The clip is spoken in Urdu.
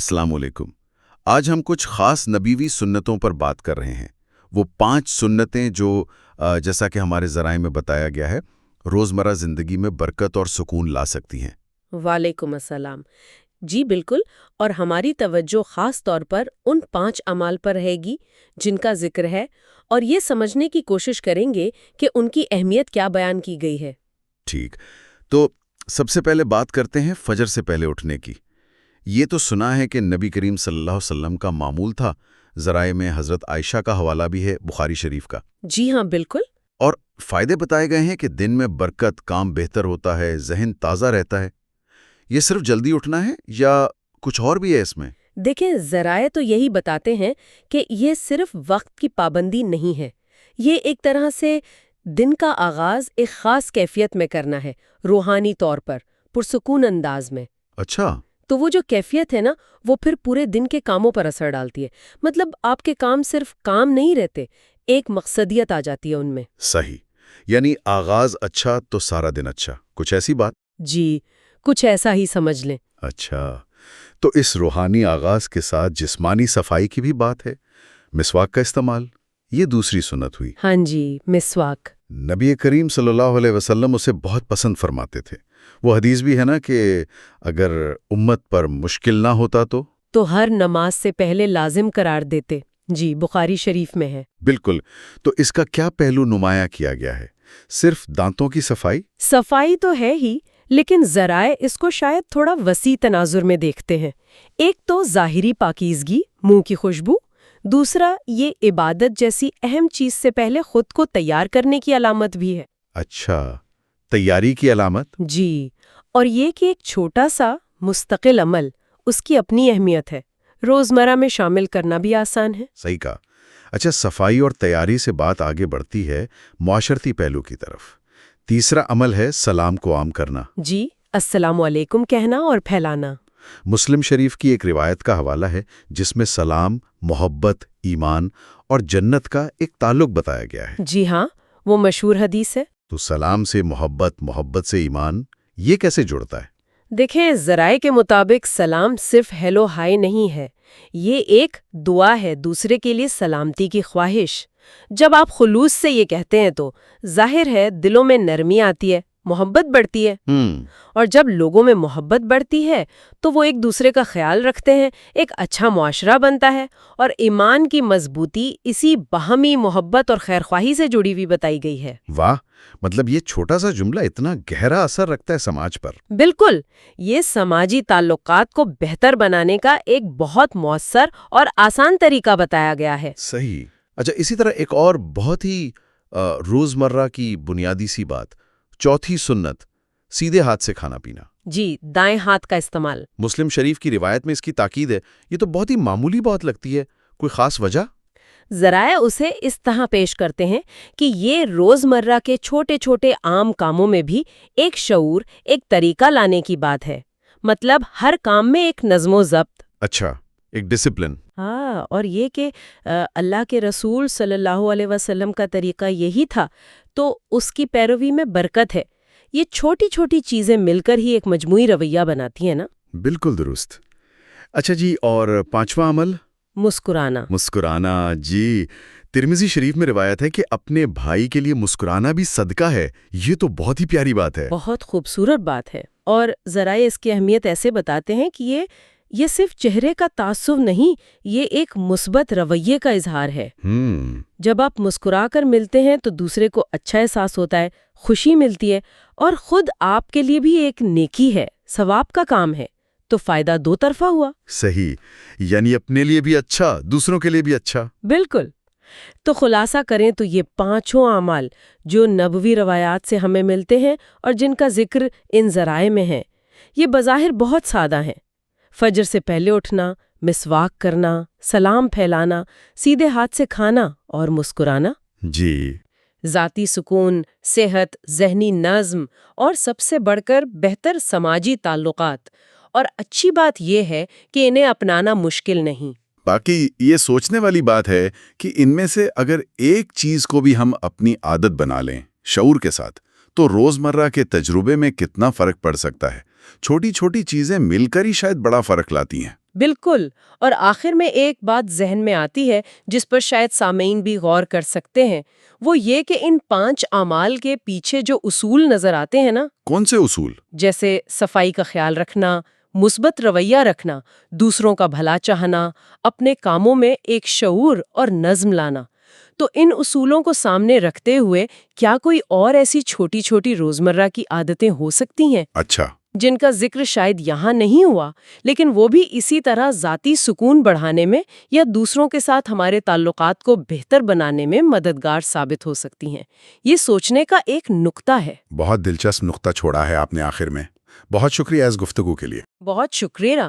السلام علیکم۔ آج ہم کچھ خاص نبیوی سنتوں پر بات کر رہے ہیں۔ وہ 5 سنتیں جو جیسا کہ ہمارے ذرائع میں بتایا گیا ہے روزمرہ زندگی میں برکت اور سکون لا سکتی ہیں۔ وعلیکم السلام۔ جی بالکل، اور ہماری توجہ خاص طور پر ان 5 اعمال پر رہے گی جن کا ذکر ہے، اور یہ سمجھنے کی کوشش کریں گے کہ ان کی اہمیت کیا بیان کی گئی ہے۔ ٹھیک، تو سب سے پہلے بات کرتے ہیں فجر سے پہلے اٹھنے کی۔ یہ تو سنا ہے کہ نبی کریم صلی اللہ علیہ وسلم کا معمول تھا۔ ذرائع میں حضرت عائشہ کا حوالہ بھی ہے بخاری شریف کا۔ جی ہاں بالکل۔ اور فائدے بتائے گئے ہیں کہ دن میں برکت، کام بہتر ہوتا ہے، ذہن تازہ رہتا ہے۔ یہ صرف جلدی اٹھنا ہے یا کچھ اور بھی ہے اس میں؟ دیکھیں، ذرائع تو یہی بتاتے ہیں کہ یہ صرف وقت کی پابندی نہیں ہے، یہ ایک طرح سے دن کا آغاز ایک خاص کیفیت میں کرنا ہے، روحانی طور پر پرسکون انداز میں۔ اچھا، تو وہ جو کیفیت ہے نا، وہ پھر پورے دن کے کاموں پر اثر ڈالتی ہے۔ مطلب آپ کے کام صرف کام نہیں رہتے، ایک مقصدیت آ جاتی ہے ان میں۔ صحیح، یعنی آغاز اچھا تو سارا دن اچھا، کچھ ایسی بات؟ جی، کچھ ایسا ہی سمجھ لیں۔ اچھا، تو اس روحانی آغاز کے ساتھ جسمانی صفائی کی بھی بات ہے۔ مسواک کا استعمال، یہ دوسری سنت ہوئی۔ ہاں جی، مسواک۔ نبی کریم صلی اللہ علیہ وسلم اسے بہت پسند فرماتے تھے۔ وہ حدیث بھی ہے نا کہ اگر امت پر مشکل نہ ہوتا تو ہر نماز سے پہلے لازم قرار دیتے۔ جی، بخاری شریف میں ہے۔ بالکل۔ تو اس کا کیا پہلو نمایاں کیا گیا ہے؟ صرف دانتوں کی صفائی؟ صفائی تو ہے ہی، لیکن ذرائع اس کو شاید تھوڑا وسیع تناظر میں دیکھتے ہیں۔ ایک تو ظاہری پاکیزگی، منہ کی خوشبو، دوسرا یہ عبادت جیسی اہم چیز سے پہلے خود کو تیار کرنے کی علامت بھی ہے۔ اچھا، تیاری کی علامت؟ جی، اور یہ کہ ایک چھوٹا سا مستقل عمل، اس کی اپنی اہمیت ہے، روزمرہ میں شامل کرنا بھی آسان ہے۔ صحیح کہا۔ اچھا، صفائی اور تیاری سے بات آگے بڑھتی ہے معاشرتی پہلو کی طرف۔ تیسرا عمل ہے سلام کو عام کرنا۔ جی، السلام علیکم کہنا اور پھیلانا۔ مسلم شریف کی ایک روایت کا حوالہ ہے جس میں سلام، محبت، ایمان اور جنت کا ایک تعلق بتایا گیا ہے۔ جی ہاں، وہ مشہور حدیث ہے۔ تو سلام سے محبت، محبت سے ایمان، یہ کیسے جڑتا ہے؟ دیکھیں، ذرائع کے مطابق سلام صرف ہیلو ہائی نہیں ہے، یہ ایک دعا ہے، دوسرے کے لیے سلامتی کی خواہش۔ جب آپ خلوص سے یہ کہتے ہیں تو ظاہر ہے دلوں میں نرمی آتی ہے، محبت بڑھتی ہے۔ اور جب لوگوں میں محبت بڑھتی ہے تو وہ ایک دوسرے کا خیال رکھتے ہیں، ایک اچھا معاشرہ بنتا ہے، اور ایمان کی مضبوطی اسی باہمی محبت اور خیرخواہی سے جڑی ہوئی بتائی گئی ہے۔ واہ، مطلب یہ چھوٹا سا جملہ اتنا گہرا اثر رکھتا ہے سماج پر۔ بالکل، یہ سماجی تعلقات کو بہتر بنانے کا ایک بہت مؤثر اور آسان طریقہ بتایا گیا ہے۔ صحیح۔ اچھا، اسی طرح ایک اور بہت ہی روزمرہ کی بنیادی سی بات، چوتھی سنت، سیدھے ہاتھ سے کھانا پینا۔ جی، دائیں ہاتھ کا استعمال۔ مسلم شریف کی روایت میں اس کی تاکید ہے۔ یہ تو بہت ہی معمولی بات لگتی ہے، کوئی خاص وجہ؟ ذرائع اسے اس طرح پیش کرتے ہیں کہ یہ روزمرہ کے چھوٹے چھوٹے عام کاموں میں بھی ایک شعور، ایک طریقہ لانے کی بات ہے۔ مطلب ہر کام میں ایک نظم و ضبط۔ اچھا، ایک ڈسپلن۔ ہاں، اور یہ کہ اللہ کے رسول صلی اللہ علیہ وسلم کا طریقہ یہی تھا، تو اس کی پیروی میں برکت ہے۔ یہ چھوٹی چھوٹی چیزیں مل کر ہی ایک مجموعی رویہ بناتی ہیں نا۔ بالکل درست۔ اچھا جی، اور پانچواں عمل؟ مسکرانا۔ مسکرانا، جی۔ ترمذی شریف میں روایت ہے کہ اپنے بھائی کے لیے مسکرانا بھی صدقہ ہے۔ یہ تو بہت ہی پیاری بات ہے۔ بہت خوبصورت بات ہے، اور ذرائع اس کی اہمیت ایسے بتاتے ہیں کہ یہ صرف چہرے کا تعصب نہیں، یہ ایک مثبت رویے کا اظہار ہے۔ جب آپ مسکرا کر ملتے ہیں تو دوسرے کو اچھا احساس ہوتا ہے، خوشی ملتی ہے، اور خود آپ کے لیے بھی ایک نیکی ہے، ثواب کا کام ہے، تو فائدہ دو طرفہ ہوا۔ صحیح، یعنی اپنے لیے بھی اچھا، دوسروں کے لیے بھی اچھا۔ بالکل۔ تو خلاصہ کریں تو یہ 5 اعمال جو نبوی روایات سے ہمیں ملتے ہیں اور جن کا ذکر ان ذرائع میں ہے، یہ بظاہر بہت سادہ ہیں۔ فجر سے پہلے اٹھنا، مسواک کرنا، سلام پھیلانا، سیدھے ہاتھ سے کھانا اور مسکرانا۔ جی۔ ذاتی سکون، صحت، ذہنی نظم، اور سب سے بڑھ کر بہتر سماجی تعلقات۔ اور اچھی بات یہ ہے کہ انہیں اپنانا مشکل نہیں۔ باقی یہ سوچنے والی بات ہے کہ ان میں سے اگر ایک چیز کو بھی ہم اپنی عادت بنا لیں شعور کے ساتھ، تو روزمرہ کے تجربے میں کتنا فرق پڑ سکتا ہے۔ چھوٹی چھوٹی چیزیں مل کر ہی شاید بڑا فرق لاتی ہیں۔ بالکل. اور آخر میں ایک بات ذہن میں آتی ہے جس پر شاید سامعین بھی غور کر سکتے ہیں، وہ یہ کہ ان 5 اعمال کے پیچھے جو اصول نظر آتے ہیں نا، کون سے اصول؟ جیسے صفائی کا خیال رکھنا، مثبت رویہ رکھنا، دوسروں کا بھلا چاہنا، اپنے کاموں میں ایک شعور اور نظم لانا، تو ان اصولوں کو سامنے رکھتے ہوئے کیا کوئی اور ایسی چھوٹی چھوٹی روزمرہ کی عادتیں ہو سکتی ہیں اچھا. جن کا ذکر شاید یہاں نہیں ہوا، لیکن وہ بھی اسی طرح ذاتی سکون بڑھانے میں یا دوسروں کے ساتھ ہمارے تعلقات کو بہتر بنانے میں مددگار ثابت ہو سکتی ہیں؟ یہ سوچنے کا ایک نقطہ ہے. بہت دلچسپ نقطہ چھوڑا ہے آپ نے آخر میں. بہت شکریہ اس گفتگو کے لیے. بہت شکریہ.